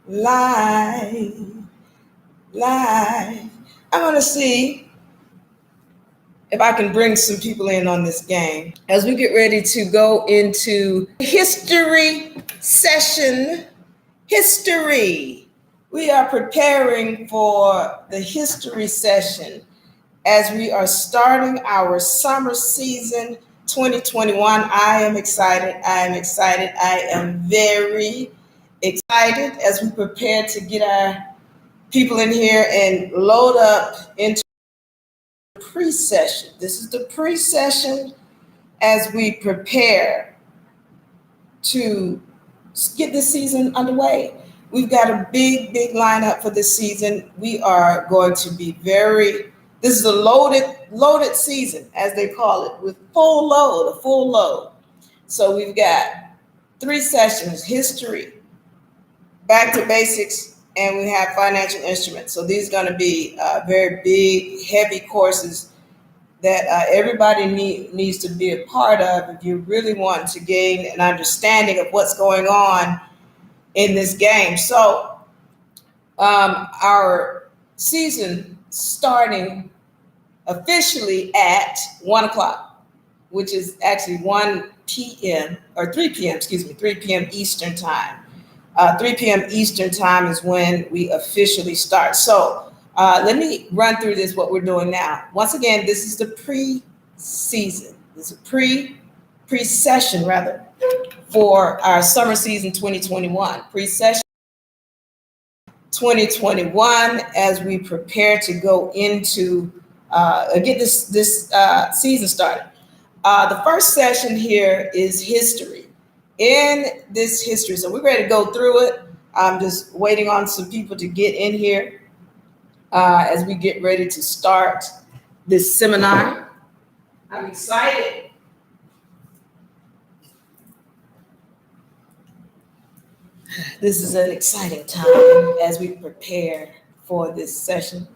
live, live. I want to see if I can bring some people in on this game as we get ready to go into history session. History. We are preparing for the history session as we are starting our summer season 2021. I am excited. I am excited. I am very excited as we prepare to get our people in here and load up into pre-session. This is the pre-session as we prepare to get this season underway. We've got a big lineup for this season. We are going to be this is a loaded season, as they call it, with a full load. So we've got 3 sessions: history, back to basics, and we have financial instruments. So these are going to be very big, heavy courses that everybody needs to be a part of if you really want to gain an understanding of what's going on in this game. So our season starting officially at 1 o'clock, which is actually 1 p.m. or 3 p.m., 3 p.m. Eastern time. 3 p.m. Eastern time is when we officially start. So let me run through what we're doing now. Once again, this is the pre-season. This is a pre-session rather for our summer season 2021. Pre-session 2021 as we prepare to go into get this season started. The first session here is history. In this history, so we're ready to go through it. I'm just waiting on some people to get in here as we get ready to start this seminar. I'm excited. This is an exciting time as we prepare for this session.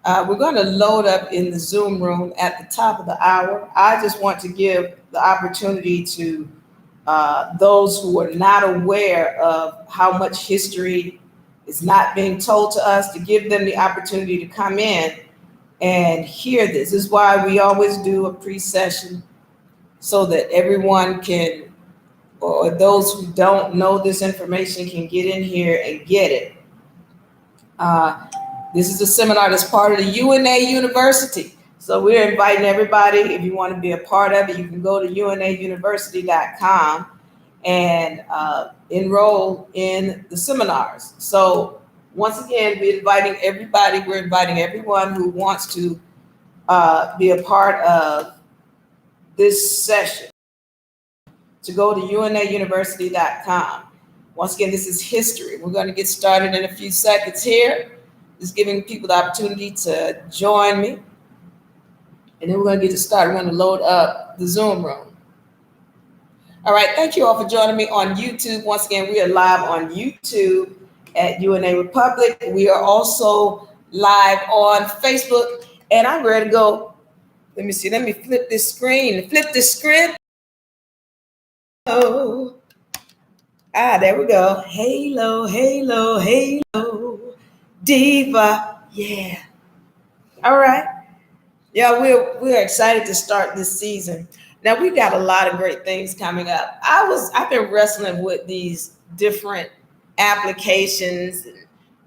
We're going to load up in the Zoom room at the top of the hour. I just want to give the opportunity to those who are not aware of how much history is not being told to us, to give them the opportunity to come in and hear this. This is why we always do a pre-session, so that everyone can, or those who don't know this information, can get in here and get it. This is a seminar that's part of the UNA University. So we're inviting everybody. If you want to be a part of it, you can go to unauniversity.com and enroll in the seminars. So once again, we're inviting everybody. We're inviting everyone who wants to be a part of this session to go to unauniversity.com. Once again, this is history. We're going to get started in a few seconds here. Just giving people the opportunity to join me. And then we're going to get started. We're going to load up the Zoom room. All right. Thank you all for joining me on YouTube. Once again, we are live on YouTube at UNA Republic. We are also live on Facebook. And I'm ready to go. Let me see. Let me flip this screen. Flip the script. Oh. There we go. Halo, halo, halo. Diva. Yeah. All right. Yeah, we're excited to start this season. Now we've got a lot of great things coming up. I've been wrestling with these different applications and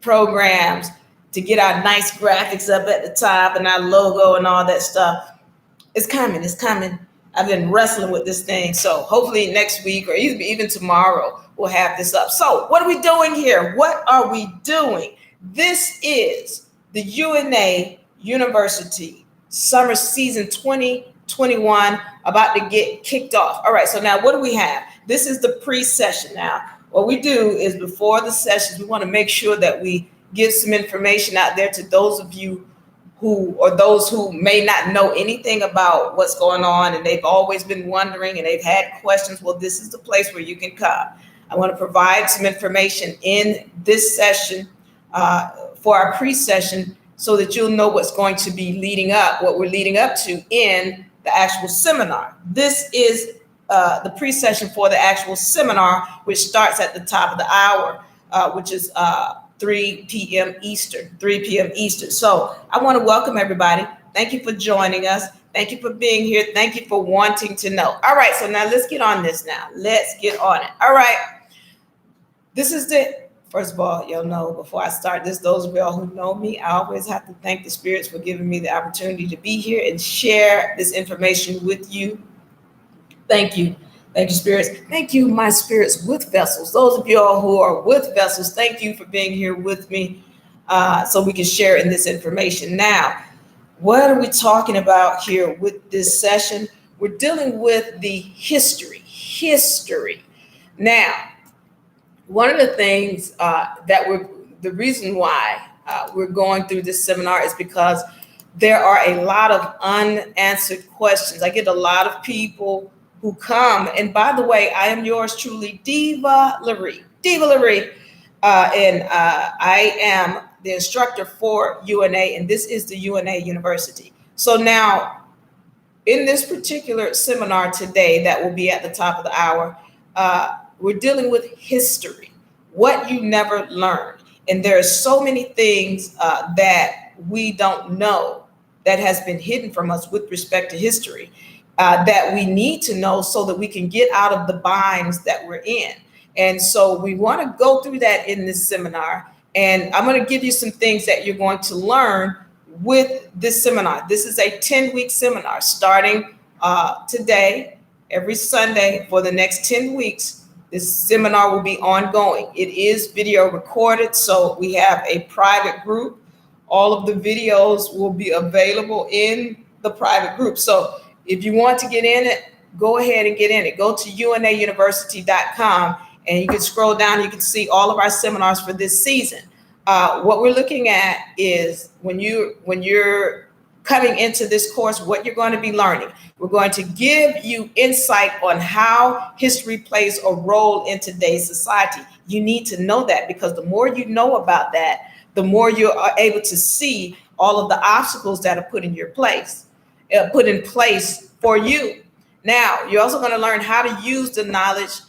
programs to get our nice graphics up at the top and our logo and all that stuff. It's coming. I've been wrestling with this thing. So hopefully next week or even tomorrow we'll have this up. So what are we doing here? What are we doing? This is the UNA University Summer Season 2021 about to get kicked off. All right, so now what do we have? This is the pre-session. Now, what we do is before the sessions, we want to make sure that we give some information out there to those of you those who may not know anything about what's going on and they've always been wondering and they've had questions. Well, this is the place where you can come. I want to provide some information in this session for our pre-session so that you'll know what's going to be what we're leading up to in the actual seminar. This is the pre-session for the actual seminar, which starts at the top of the hour. which is 3 p.m. Eastern, 3 p.m. Eastern. So I want to welcome everybody. Thank you for joining us. Thank you for being here. Thank you for wanting to know. All right, so now let's get on this now. Let's get on it. All right. This is first of all, y'all know before I start this, those of y'all who know me, I always have to thank the spirits for giving me the opportunity to be here and share this information with you. Thank you. Thank you, spirits. Thank you, my spirits with vessels. Those of y'all who are with vessels, thank you for being here with me so we can share in this information. Now, what are we talking about here with this session? We're dealing with the history. Now, one of the things the reason why we're going through this seminar is because there are a lot of unanswered questions. I get a lot of people who come, and by the way, I am yours truly, Diva Laree. And I am the instructor for UNA, and this is the UNA University. So now, in this particular seminar today that will be at the top of the hour, we're dealing with history, what you never learned. And there are so many things that we don't know that has been hidden from us with respect to history that we need to know so that we can get out of the binds that we're in. And so we want to go through that in this seminar. And I'm going to give you some things that you're going to learn with this seminar. This is a 10-week seminar starting today, every Sunday for the next 10 weeks. This seminar will be ongoing. It is video recorded, so we have a private group. All of the videos will be available in the private group. So if you want to get in it, go ahead and get in it. Go to unauniversity.com and you can scroll down. You can see all of our seminars for this season. What we're looking at is when you're coming into this course, what you're going to be learning. We're going to give you insight on how history plays a role in today's society. You need to know that, because the more you know about that, the more you are able to see all of the obstacles that are put in place for you. Now, you're also going to learn how to use the knowledge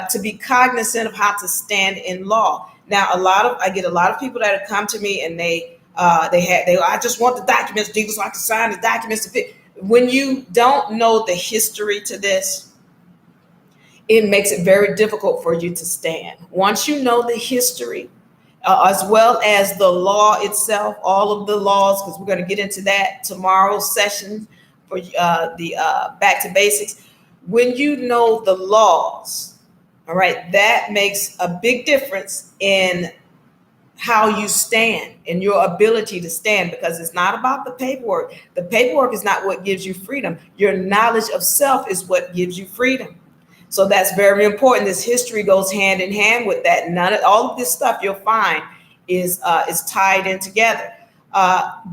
to be cognizant of how to stand in law. Now, I get a lot of people that have come to me and I just want the documents, so I can sign the documents. When you don't know the history to this, it makes it very difficult for you to stand. Once you know the history, as well as the law itself, all of the laws, because we're going to get into that tomorrow's session for the Back to Basics. When you know the laws, all right, that makes a big difference in how you stand and your ability to stand, because it's not about the paperwork. The paperwork is not what gives you freedom. Your knowledge of self is what gives you freedom. So that's very important. This history goes hand in hand with that. All of this stuff you'll find is tied in together.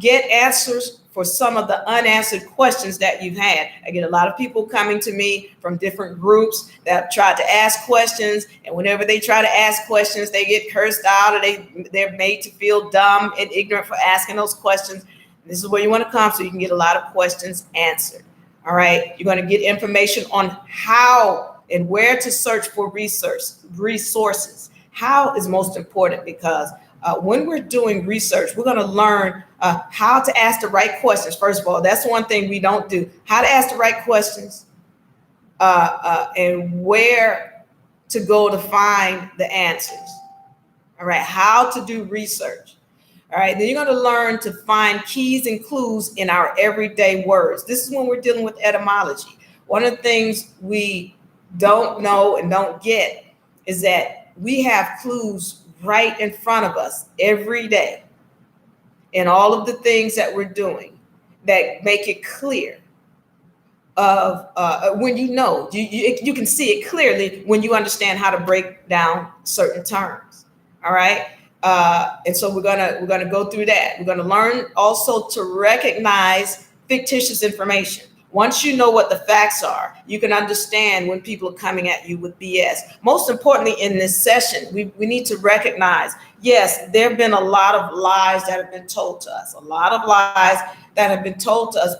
Get answers for some of the unanswered questions that you've had. I get a lot of people coming to me from different groups that have tried to ask questions, and whenever they try to ask questions, they get cursed out, or they're made to feel dumb and ignorant for asking those questions. This is where you want to come so you can get a lot of questions answered. All right, you're going to get information on how and where to search for resources. How is most important, because when we're doing research, we're going to learn how to ask the right questions. First of all, that's one thing we don't do. How to ask the right questions and where to go to find the answers. All right, how to do research. All right, then you're going to learn to find keys and clues in our everyday words. This is when we're dealing with etymology. One of the things we don't know and don't get is that we have clues right in front of us every day in all of the things that we're doing that make it clear of when you know, you can see it clearly when you understand how to break down certain terms. All right. And so we're gonna go through that. We're gonna learn also to recognize fictitious information. Once you know what the facts are, you can understand when people are coming at you with BS. Most importantly, in this session, we need to recognize, yes, there have been a lot of lies that have been told to us,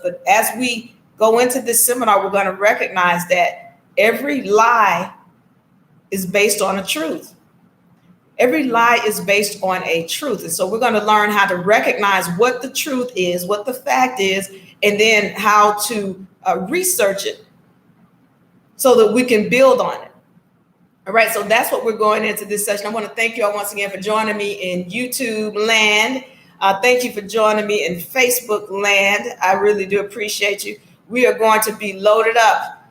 But as we go into this seminar, we're going to recognize that every lie is based on a truth. Every lie is based on a truth. And so we're going to learn how to recognize what the truth is, what the fact is, and then how to research it so that we can build on it. All right, so that's what we're going into this session. I want to thank you all once again for joining me in YouTube land. Thank you for joining me in Facebook land. I really do appreciate you. We are going to be loaded up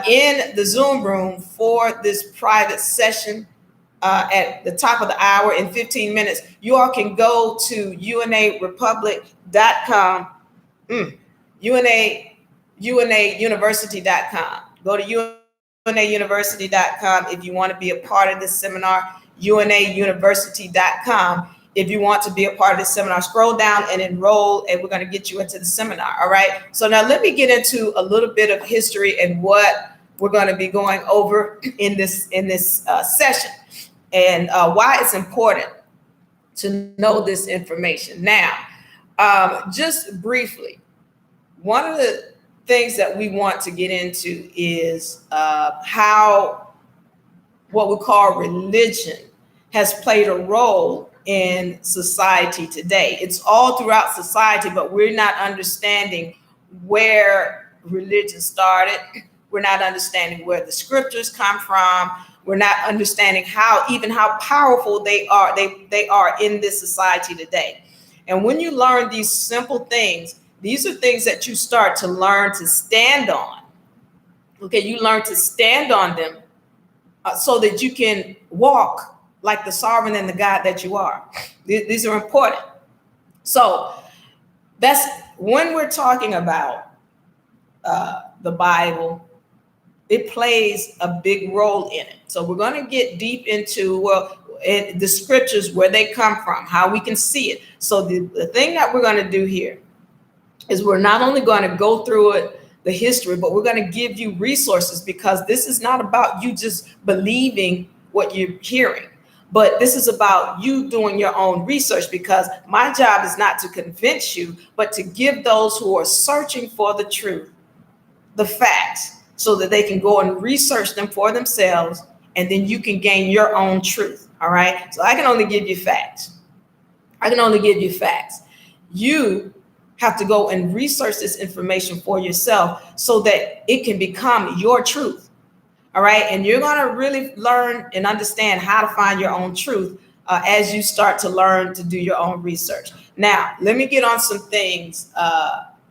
in the Zoom room for this private session at the top of the hour in 15 minutes. You all can go to unarepublic.com, UNAuniversity.com. Go to UNAuniversity.com if you want to be a part of this seminar, UNAuniversity.com if you want to be a part of this seminar. Scroll down and enroll, and we're going to get you into the seminar. All right. So now let me get into a little bit of history and what we're going to be going over in this session, and why it's important to know this information. Now, just briefly, one of the things that we want to get into is how what we call religion has played a role in society today. It's all throughout society, but we're not understanding where religion started. We're not understanding where the scriptures come from. We're not understanding how powerful they are. They are in this society today. And when you learn these simple things, these are things that you start to learn to stand on. Okay, you learn to stand on them so that you can walk like the sovereign and the God that you are. These are important. So that's when we're talking about the Bible. It plays a big role in it. So we're going to get deep into the scriptures, where they come from, how we can see it. So the thing that we're going to do here is we're not only going to go through it, the history, but we're going to give you resources, because this is not about you just believing what you're hearing, but this is about you doing your own research, because my job is not to convince you, but to give those who are searching for the truth, the facts, so that they can go and research them for themselves, and then you can gain your own truth. All right. So I can only give you facts. You have to go and research this information for yourself so that it can become your truth. All right. And you're going to really learn and understand how to find your own truth as you start to learn to do your own research. Now, let me get on some things,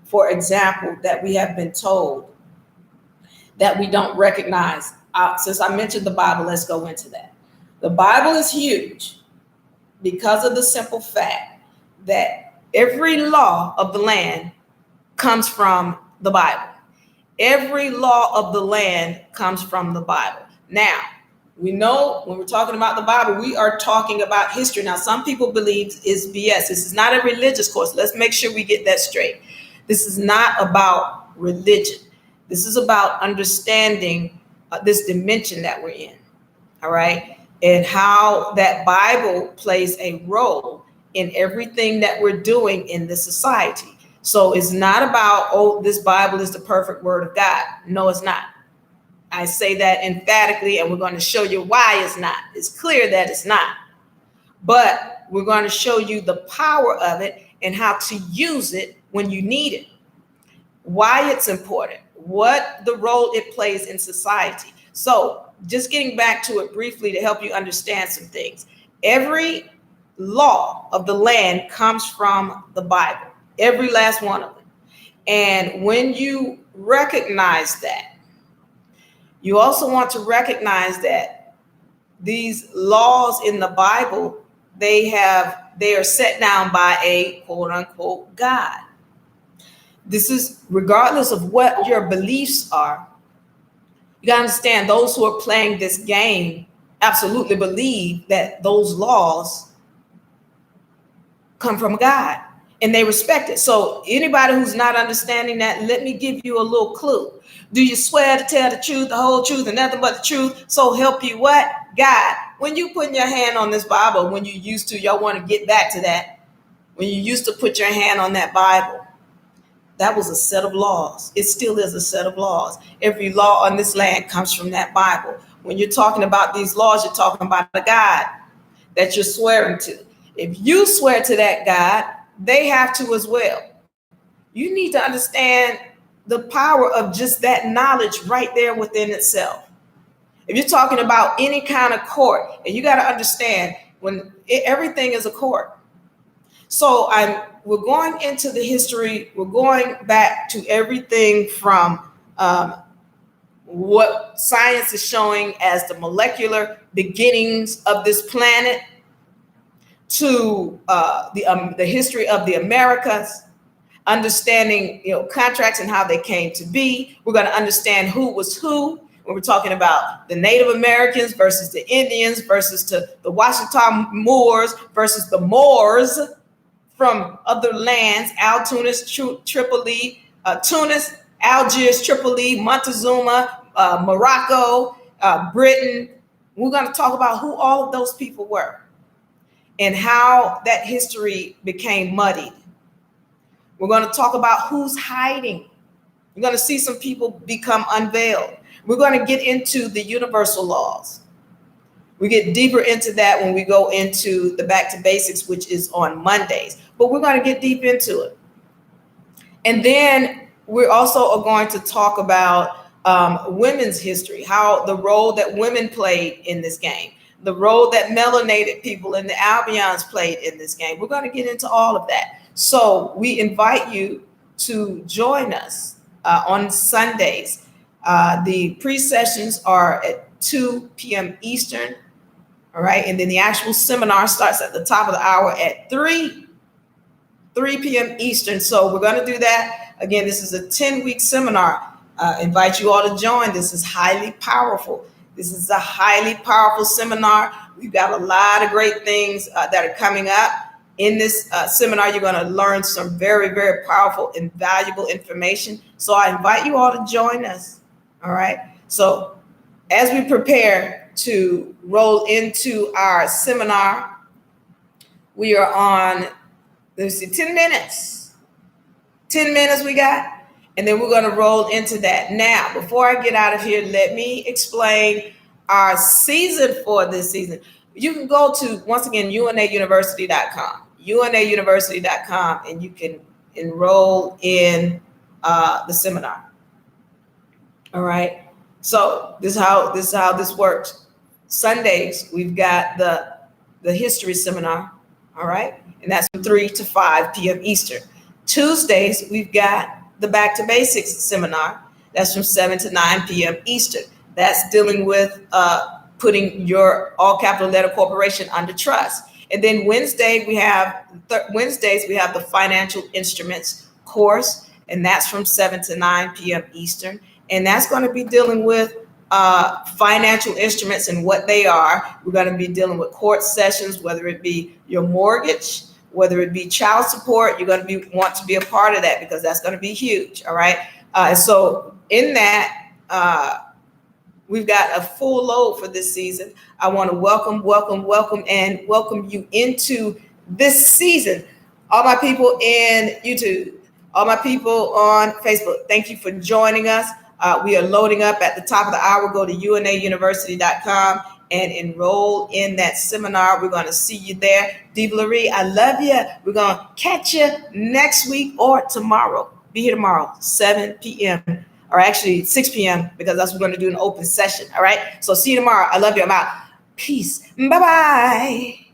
for example, that we have been told that we don't recognize. Since I mentioned the Bible, let's go into that. The Bible is huge because of the simple fact that every law of the land comes from the Bible. Every law of the land comes from the Bible. Now, we know when we're talking about the Bible, we are talking about history. Now, some people believe it's BS. This is not a religious course. Let's make sure we get that straight. This is not about religion. This is about understanding this dimension that we're in, all right? And how that Bible plays a role in everything that we're doing in the society. So it's not about, oh, this Bible is the perfect word of God. No, it's not. I say that emphatically, and we're going to show you why it's not. It's clear that it's not. But we're going to show you the power of it and how to use it when you need it. Why it's important, what the role it plays in society. So just getting back to it briefly to help you understand some things. Every law of the land comes from the Bible, every last one of them. And when you recognize that, you also want to recognize that these laws in the Bible, they are set down by a quote unquote God. This is regardless of what your beliefs are. You gotta understand, those who are playing this game absolutely believe that those laws come from God and they respect it. So anybody who's not understanding that, let me give you a little clue. Do you swear to tell the truth, the whole truth, and nothing but the truth? So help you what? God. When you put your hand on this Bible, when you used to, y'all want to get back to that. When you used to put your hand on that Bible, that was a set of laws. It still is a set of laws. Every law on this land comes from that Bible. When you're talking about these laws, you're talking about a God. that you're swearing to. If you swear to that God, they have to as well. You need to understand the power of just that knowledge right there within itself. If you're talking about any kind of court, and you got to understand everything is a court. So we're going into the history. We're going back to everything from what science is showing as the molecular beginnings of this planet to the history of the Americas, understanding contracts and how they came to be. We're going to understand who was who when we're talking about the Native Americans versus the Indians versus to the Washington Moors versus the Moors from other lands, Tunis, Tripoli, Tunis, Algiers, Tripoli, Montezuma, Morocco, Britain. We're going to talk about who all of those people were and how that history became muddied. We're going to talk about who's hiding. We're going to see some people become unveiled. We're going to get into the universal laws. We get deeper into that when we go into the Back to Basics, which is on Mondays. But we're going to get deep into it. And then we're also going to talk about women's history, how the role that women played in this game, the role that melanated people and the Albions played in this game. We're going to get into all of that. So we invite you to join us on Sundays. The pre-sessions are at 2 p.m. Eastern. All right. And then the actual seminar starts at the top of the hour at 3 p.m. Eastern. So we're going to do that. Again, this is a 10-week seminar. Invite you all to join. This is highly powerful. This is a highly powerful seminar. We've got a lot of great things that are coming up. In this seminar, you're going to learn some very, very powerful and valuable information. So I invite you all to join us. All right. So as we prepare to roll into our seminar, we are on, let's see, 10 minutes. 10 minutes we got. And then we're going to roll into that. Now, before I get out of here, let me explain our season for this season. You can go to, once again, unauniversity.com. unauniversity.com, and you can enroll in the seminar. All right. So this is how this works. Sundays, we've got the history seminar. All right. And that's from 3 to 5 p.m. Eastern. Tuesdays, we've got the Back to Basics seminar. That's from 7 to 9 p.m. Eastern. That's dealing with putting your all capital letter corporation under trust. And then Wednesdays we have the financial instruments course, and that's from 7 to 9 p.m. Eastern. And that's going to be dealing with financial instruments and what they are. We're going to be dealing with court sessions, whether it be your mortgage, whether it be child support. You're going to want to be a part of that because that's going to be huge. All right. So in that, we've got a full load for this season. I want to welcome you into this season. All my people in YouTube, all my people on Facebook, thank you for joining us. We are loading up at the top of the hour. Go to unauniversity.com and enroll in that seminar. We're going to see you there. Diva Laree, I love you. We're going to catch you next week or tomorrow. Be here tomorrow, 7 p.m. or actually 6 p.m. because that's what we're going to do an open session. All right. So see you tomorrow. I love you. I'm out. Peace. Bye-bye.